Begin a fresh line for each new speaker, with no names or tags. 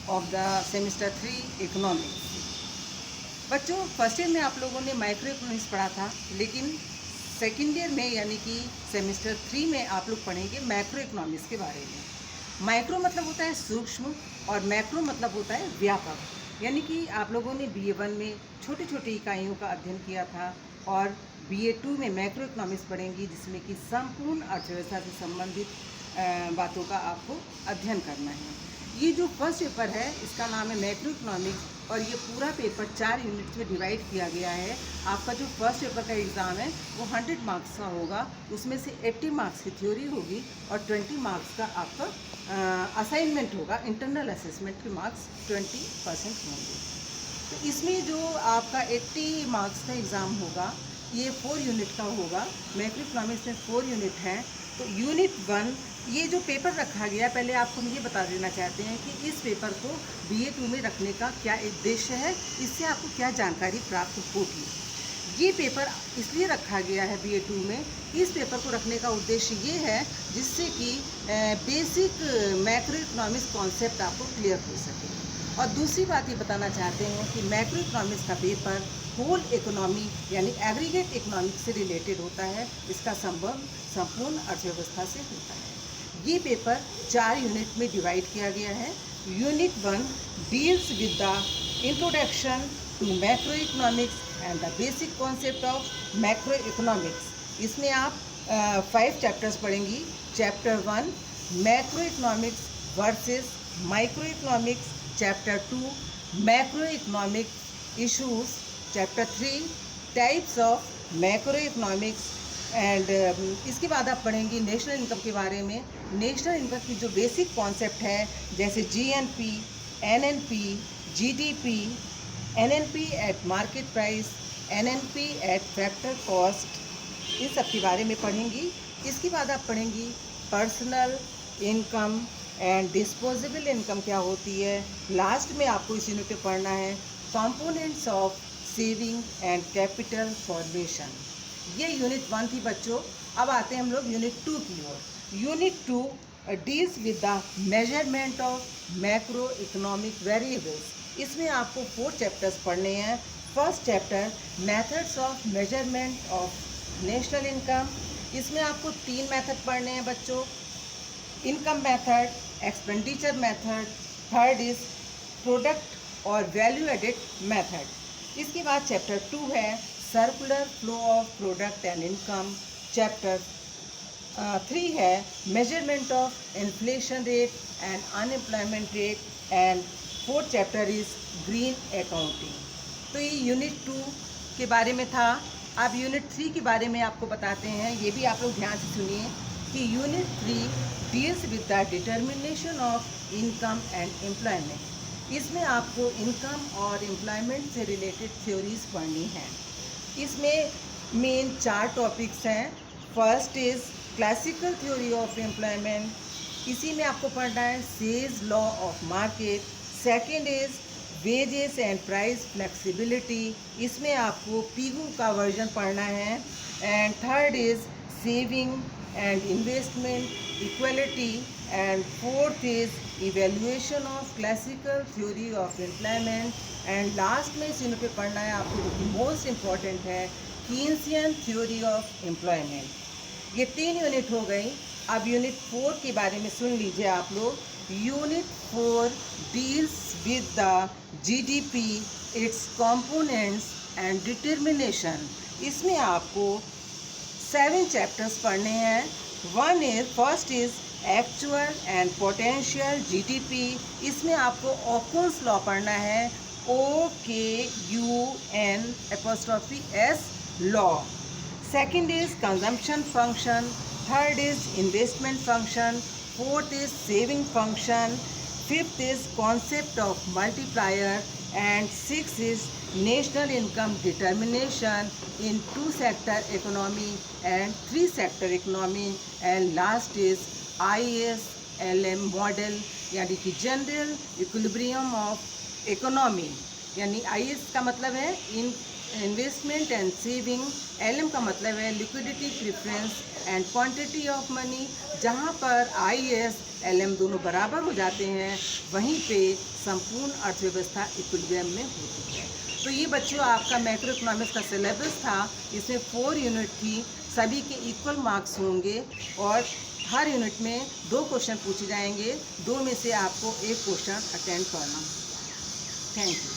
of the semester 3 economics। बच्चों, first year में आप लोगों ने माइक्रो इकोनॉमिक्स पढ़ा था, लेकिन सेकेंड ईयर में यानी कि सेमेस्टर 3 में आप लोग पढ़ेंगे मैक्रो इकोनॉमिक्स के बारे में। माइक्रो मतलब होता है सूक्ष्म और मैक्रो मतलब होता है व्यापक। यानी कि आप लोगों ने BA1 में छोटी छोटी इकाइयों का अध्ययन किया था और BA2 में मैक्रो इकोनॉमिक्स पढ़ेंगी, जिसमें कि संपूर्ण अर्थव्यवस्था से संबंधित बातों का आपको अध्ययन करना है। ये जो फर्स्ट पेपर है इसका नाम है मैक्रो इकोनॉमिक्स और ये पूरा पेपर 4 यूनिट्स में डिवाइड किया गया है। आपका जो फर्स्ट पेपर का एग्ज़ाम है वो 100 मार्क्स का होगा, उसमें से 80 मार्क्स की थ्योरी होगी और 20 मार्क्स का आपका असाइनमेंट होगा। इंटरनल असेसमेंट के मार्क्स 20% होंगे। तो इसमें जो आपका 80 मार्क्स का एग्ज़ाम होगा ये 4 यूनिट का होगा। मैक्रो इकोनॉमिक्स में 4 यूनिट हैं। तो यूनिट 1 ये जो पेपर रखा गया, पहले आपको मुझे बता देना चाहते हैं कि इस पेपर को BA2 में रखने का क्या उद्देश्य है, इससे आपको क्या जानकारी प्राप्त होगी। ये पेपर इसलिए रखा गया है BA2 में, इस पेपर को रखने का उद्देश्य ये है जिससे कि बेसिक मैक्रो इकोनॉमिक्स कॉन्सेप्ट आपको क्लियर हो सके। और दूसरी बात ये बताना चाहते हैं कि मैक्रो इकोनॉमिक्स का पेपर होल इकोनॉमी यानी एग्रीगेट इकोनॉमिक्स से रिलेटेड होता है, इसका संबंध संपूर्ण अर्थव्यवस्था से होता है। ये पेपर 4 यूनिट में डिवाइड किया गया है। Unit 1 deals with the introduction to macroeconomics and the basic concept of macroeconomics. इसमें आप 5 चैप्टर्स पढ़ेंगी। Chapter 1 macroeconomics versus microeconomics, chapter 2 macroeconomic issues, chapter 3 types of macroeconomics and इसके बाद आप पढ़ेंगी national income के बारे में। National income की जो बेसिक कॉन्सेप्ट है जैसे GNP, NNP, GDP, NNP at market price, NNP at factor cost, इन सब के बारे में पढ़ेंगी। इसके बाद आप पढ़ेंगी personal income and disposable income क्या होती है। लास्ट में आपको इस यूनिट में पढ़ना है components of saving and capital formation. ये यूनिट 1 थी बच्चों। अब आते हैं हम लोग यूनिट 2 की ओर। Unit 2 deals with the measurement of macro economic variables. इसमें आपको 4 चैप्टर्स पढ़ने हैं। First chapter methods of measurement of national income. इसमें आपको 3 मेथड पढ़ने हैं बच्चों, income method, expenditure method, third is product और वैल्यू एडेड मेथड। इसके बाद चैप्टर 2 है circular flow of product and income. Chapter 3 है measurement of inflation rate and unemployment rate and fourth chapter is green accounting. तो ये unit 2 के बारे में था। अब यूनिट 3 के बारे में आपको बताते हैं, ये भी आप लोग ध्यान से सुनिए कि unit 3 deals with the determination of income and employment. इसमें आपको इनकम और एम्प्लॉयमेंट से रिलेटेड थ्योरीज पढ़नी हैं। इसमें मेन 4 टॉपिक्स हैं। First is classical theory of employment, इसी में आपको पढ़ना है says law of market. Second is wages and price flexibility, इसमें आपको पीगू का वर्जन पढ़ना है। And third is saving and investment equality and fourth is evaluation of classical theory of employment. And last में इस यूनिट पे पढ़ना है आपको जो कि मोस्ट इम्पॉर्टेंट है कीन्सियन थ्योरी ऑफ एम्प्लॉयमेंट। ये 3 यूनिट हो गई। अब यूनिट 4 के बारे में सुन लीजिए आप लोग। Unit 4 deals with the GDP, it's components and determination. इसमें आपको 7 चैप्टर्स पढ़ने हैं। First is actual and potential GDP। इसमें आपको ऑकुन्स लॉ पढ़ना है, OKUN' law. Second is consumption function, third is investment function, fourth is saving function, fifth is concept of multiplier and six is national income determination in 2 sector economy and 3 sector economy. And last is ISLM model यानी कि general equilibrium of economy, यानी IS का मतलब है इन investment and saving, LM का मतलब है liquidity, preference and quantity of money. जहाँ पर IS LM दोनों बराबर हो जाते हैं वहीं पे संपूर्ण अर्थव्यवस्था इक्विलिब्रियम में होती है। तो ये बच्चों आपका मैक्रो इकोनॉमिक्स का सिलेबस था। इसमें 4 यूनिट थी, सभी के इक्वल मार्क्स होंगे और हर यूनिट में 2 क्वेश्चन पूछे जाएंगे। 2 में से आपको 1 क्वेश्चन अटेंड करना। Thank you.